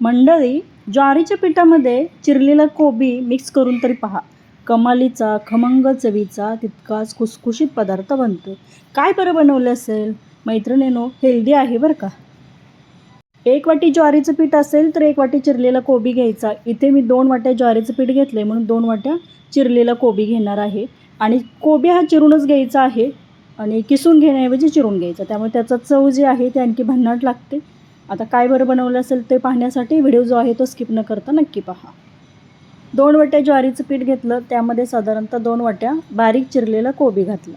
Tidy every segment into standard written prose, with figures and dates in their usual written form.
मंडळी, ज्वारीच्या पिठामध्ये चिरलेला कोबी मिक्स करून तरी पहा. कमालीचा, खमंग चवीचा, तितकाच खुसखुशीत पदार्थ बनतो. काय बरं बनवलं असेल? मैत्रिणींनो, हेल्दी आहे बरं का. 1 वाटी ज्वारीचं पीठ असेल तर 1 वाटी चिरलेला कोबी घ्यायचा. इथे मी 2 वाट्या ज्वारीचं पीठ घेतलं आहे म्हणून 2 वाट्या चिरलेला कोबी घेणार आहे. आणि कोबी हा चिरूनच घ्यायचा आहे आणि किसून घेण्याऐवजी चिरून घ्यायचा. त्यामुळे त्याचा चव जी आहे ती आणखी भन्नाट लागते. आता काय बरं बनवलं असेल ते पाहण्यासाठी व्हिडिओ जो आहे तो स्किप न करता नक्की पहा. 2 वाट्या ज्वारीचं पीठ घेतलं, त्यामध्ये साधारणतः 2 वाट्या बारीक चिरलेला कोबी घातला.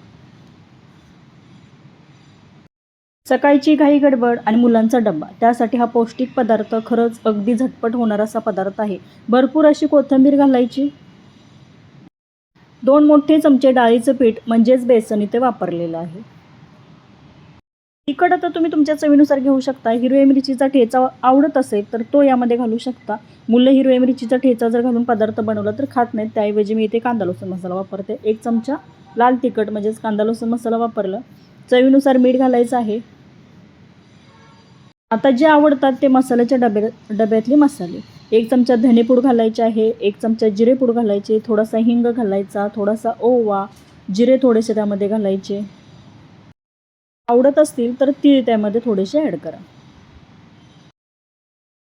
सकाळची घाई गडबड आणि मुलांचा डब्बा, त्यासाठी हा पौष्टिक पदार्थ खरंच अगदी झटपट होणारा असा पदार्थ आहे. भरपूर अशी कोथिंबीर घालायची. 2 मोठे चमचे डाळीचं पीठ म्हणजेच बेसन इथे वापरलेलं आहे. तिखट आता तुम्ही तुमच्या चवीनुसार घेऊ शकता. हिरव्या मिरचीचा ठेचा आवडत असेल तर तो यामध्ये घालू शकता. मुलं हिरव्या मिरचीचा ठेचा जर घालून पदार्थ बनवला तर खात नाहीत, त्याऐवजी मी इथे कांदा लसूण मसाला वापरते. 1 चमचा लाल तिखट म्हणजेच कांदा लसूण मसाला वापरला. चवीनुसार मीठ घालायचं आहे. आता जे आवडतात ते मसाल्याच्या डब्यातले मसाले. 1 चमचा धनेपूड घालायचे आहे, 1 चमचा जिरेपूड घालायचे, थोडासा हिंग घालायचा, थोडासा ओवा, जिरे थोडेसे त्यामध्ये घालायचे. आवडत असतील तर तीळ त्यामध्ये थोडेसे ॲड करा.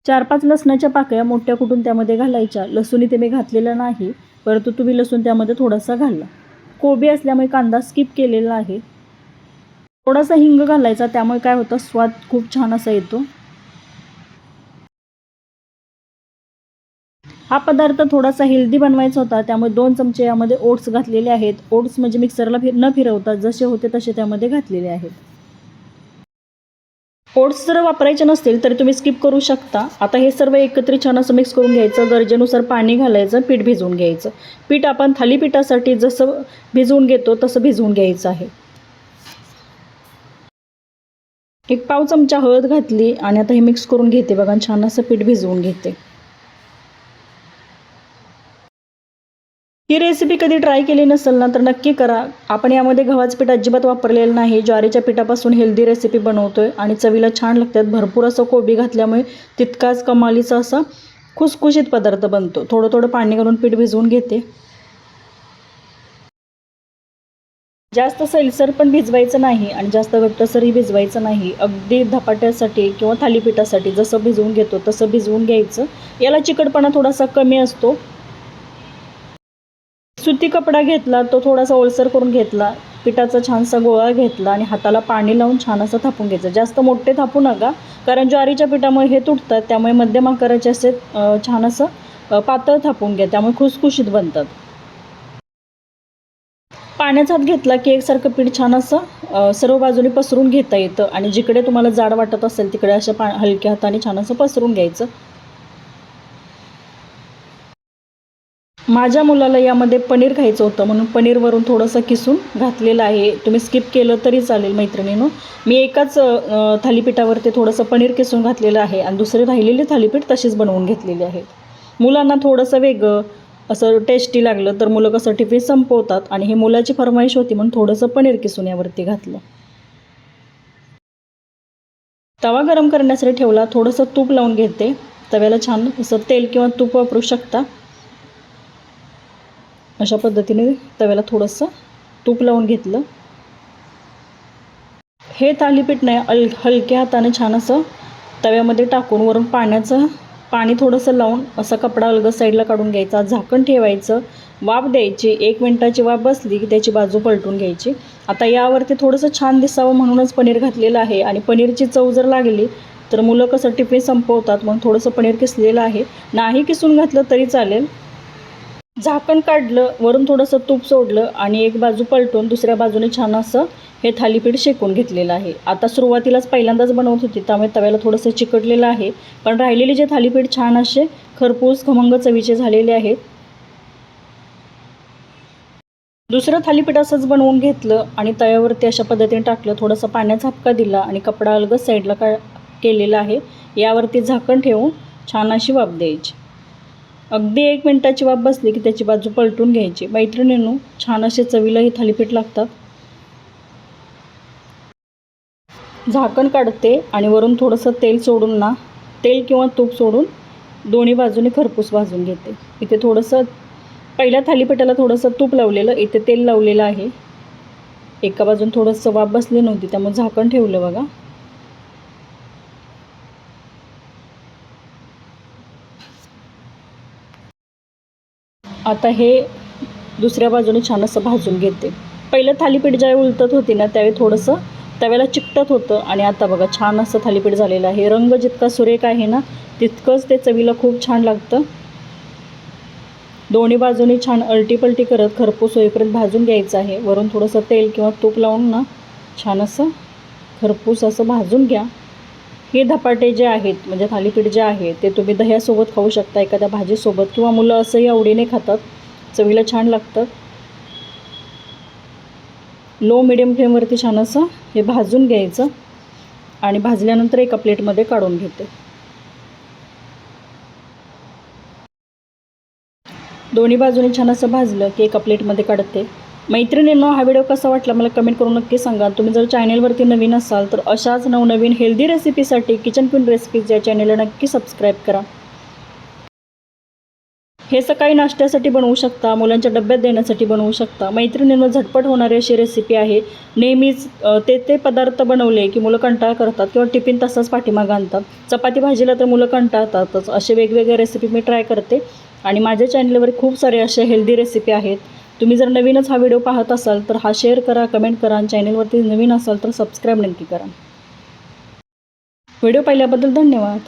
4-5 लसणाच्या पाकळ्या मोठ्या कुटून त्यामध्ये घालायच्या. लसूण इथे मी घातलेला नाही, परंतु तुम्ही लसूण त्यामध्ये थोडासा घाला. कोबी असल्यामुळे कांदा स्किप केलेला आहे. थोडासा हिंग घालायचा, त्यामुळे काय होतं, स्वाद खूप छान असा येतो. हा पदार्थ थोडासा हेल्दी बनवायचा होता, त्यामुळे 2 चमचे यामध्ये ओट्स घातलेले आहेत. ओट्स म्हणजे मिक्सरला न फिरवता जसे होते तसे त्यामध्ये घातलेले आहेत. ओट्स जर वापरायचे नसतील तरी तुम्ही स्किप करू शकता. आता हे सर्व एकत्रित छान असं मिक्स करून घ्यायचं. गरजेनुसार पाणी घालायचं, पीठ भिजवून घ्यायचं. पीठ आपण थालीपीठासाठी जसं भिजवून घेतो तसं भिजवून घ्यायचं आहे. 1 पाव चमचा हळद घातली आणि आता हे मिक्स करून घेते. बघा, छान असं पीठ भिजवून घेते. ही रेसिपी कधी ट्राय केली नसेल ना तर नक्की करा. आपण यामध्ये गव्हाचं पीठ अजिबात वापरलेलं नाही. ज्वारीच्या पिठापासून हेल्दी रेसिपी बनवतोय आणि चवीला छान लागतात. भरपूर असं कोबी घातल्यामुळे तितकाच कमालीचा असा खुसखुशीत पदार्थ बनतो. थोडं थोडं पाणी घालून पीठ भिजवून घेते. जास्त सैलसर पण भिजवायचं नाही आणि जास्त घट्टसरही भिजवायचं नाही. अगदी धपाट्यासाठी किंवा थालीपीठासाठी जसं भिजवून घेतो तसं भिजवून घ्यायचं. याला चिकटपणा थोडासा कमी असतो. सुती कपडा घेतला, तो थोडासा ओलसर करून घेतला. पिठाचा छानसा गोळा घेतला आणि हाताला पाणी लावून छान असं थापून घ्यायचं. जास्त मोठे थापू नका, कारण ज्वारीच्या पिठामुळे हे तुटतात. त्यामुळे मध्यम आकाराचे असे छान असं पातळ थापून घ्या, त्यामुळे खुसखुशीत बनतात. पाण्याचा हात घेतला की एकसारखं पीठ छान असं सर्व बाजूने पसरून घेता येतं आणि जिकडे तुम्हाला जाड वाटत असेल तिकडे अशा हलक्या हाताने छान असं पसरून घ्यायचं. माझ्या मुलाला यामध्ये पनीर खायचं होतं म्हणून पनीरवरून थोडंसं किसून घातलेलं आहे. तुम्ही स्किप केलं तरी चालेल मैत्रिणींनो. मी एकाच थालीपीठावरती थोडंसं पनीर किसून घातलेलं आहे आणि दुसरे राहिलेले थालीपीठ तशीच बनवून घेतलेले आहेत. मुलांना थोडंसं वेगळं असं टेस्टी लागलं तर मुलं कसं टिफिन संपवतात आणि हे मुलाची फरमाईश होती म्हणून थोडंसं पनीर किसून यावरती घातलं. तवा गरम करण्यासाठी ठेवला. थोडंसं तूप लावून घेते. तव्याला छान असं तेल किंवा तूप वापरू शकता. अशा पद्धतीने तव्याला थोडंसं तूप लावून घेतलं. हे थालीपीठ नाही, हलक्या हाताने छान असं तव्यामध्ये टाकून वरून पाणी थोडंसं लावून असा कपडा अलगद साईडला काढून घ्यायचा. झाकण ठेवायचं, वाफ द्यायची. 1 मिनिटाची वाफ बसली की त्याची बाजू पलटून घ्यायची. आता यावरती थोडंसं छान दिसावं म्हणूनच पनीर घातलेलं आहे आणि पनीरची चव जर लागली तर मुलं कसं टिफिन संपवतात म्हणून थोडंसं पनीर किसलेलं आहे. नाही किसून घातलं तरी चालेल. झाकण काढलं, वरून थोडंसं तूप सोडलं आणि एक बाजू पलटून दुसऱ्या बाजूने छान असं हे थालीपीठ शेकून घेतलेलं आहे. आता सुरुवातीलाच पहिल्यांदाच बनवत होती त्यामुळे तव्याला थोडंसं चिकटलेलं आहे, पण राहिलेले जे थालीपीठ छान असे खरपूस खमंग चवीचे झालेले आहेत. दुसरं थालीपीठ असंच बनवून घेतलं आणि तव्यावरती अशा पद्धतीने टाकलं. थोडासा पाण्याचा हपका दिला आणि कपडा अलगद साईडला केलेला आहे. यावरती झाकण ठेवून छान अशी वाफ द्यायची. अगदी 1 मिनिटाची वाफ बसली की त्याची बाजू पलटून घ्यायची. मैत्रिणींनो, छान असे चवीला हे थालीपीठ लागतात. झाकण काढते आणि वरून थोडंसं तेल किंवा तूप सोडून दोन्ही बाजूने खरपूस भाजून घेते. इथे थोडंसं पहिल्या थालीपीठाला थोडंसं तूप लावलेलं, इथे तेल लावलेलं आहे. एका बाजून थोडंसं वाफ बसली नव्हती त्यामुळे झाकण ठेवलं बघा. आता हे दुसऱ्या बाजूने छान असं भाजून घेते. पहिलं थालीपीठ ज्यावेळी उलटत होती ना त्यावेळी थोडंसं तव्याला चिकटत होतं आणि आता बघा छान असं थालीपीठ झालेलं आहे. रंग जितका सुरेख आहे ना तितकंच ते चवीला खूप छान लागतं. दोन्ही बाजूनी छान अलटीपलटी करत खरपूस होईपर्यंत भाजून घ्यायचं आहे. वरून थोडंसं तेल किंवा तूप लावून ना छान असं खरपूस असं भाजून घ्या. हे धपाटे जे आहेत म्हणजे थालीपीठ जे आहे ते तुम्ही दह्यासोबत खाऊ शकता, एखाद्या भाजीसोबत, किंवा मुलं असंही आवडीने खातात. चवीला छान लागतं. लो मिडियम फ्लेमवरती छान असं हे भाजून घ्यायचं आणि भाजल्यानंतर एका प्लेटमध्ये काढून घेते. दोन्ही बाजूने छान असं भाजलं की एका प्लेटमध्ये काढते. मैत्रिणींनो, हा व्हिडिओ कसा वाटला मला कमेंट करून नक्की सांगा. तुम्ही जर चॅनेलवरती नवीन असाल तर अशाच नवनवीन हेल्दी रेसिपीसाठी किचन क्वीन रेसिपीज या चॅनेलला नक्की सबस्क्राईब करा. हे सकाळी नाश्त्यासाठी बनवू शकता, मुलांच्या डब्यात देण्यासाठी बनवू शकता. मैत्रिणींनो, झटपट होणारी अशी रेसिपी आहे. नेहमीच ते पदार्थ बनवले की मुलं कंटाळा करतात किंवा टिफिन तसाच पाठीमागं आणतात. चपाती भाजीला तर मुलं कंटाळतातच. असे वेगवेगळे रेसिपी मी ट्राय करते आणि माझ्या चॅनलवर खूप सारे असे हेल्दी रेसिपी आहेत. तुम्ही जर नवीनच हा व्हिडिओ पाहत असाल तर हा शेअर करा, कमेंट करा आणि चॅनलवरती नवीन असाल तर सबस्क्राईब नक्की करा. व्हिडिओ पाहिल्याबद्दल धन्यवाद.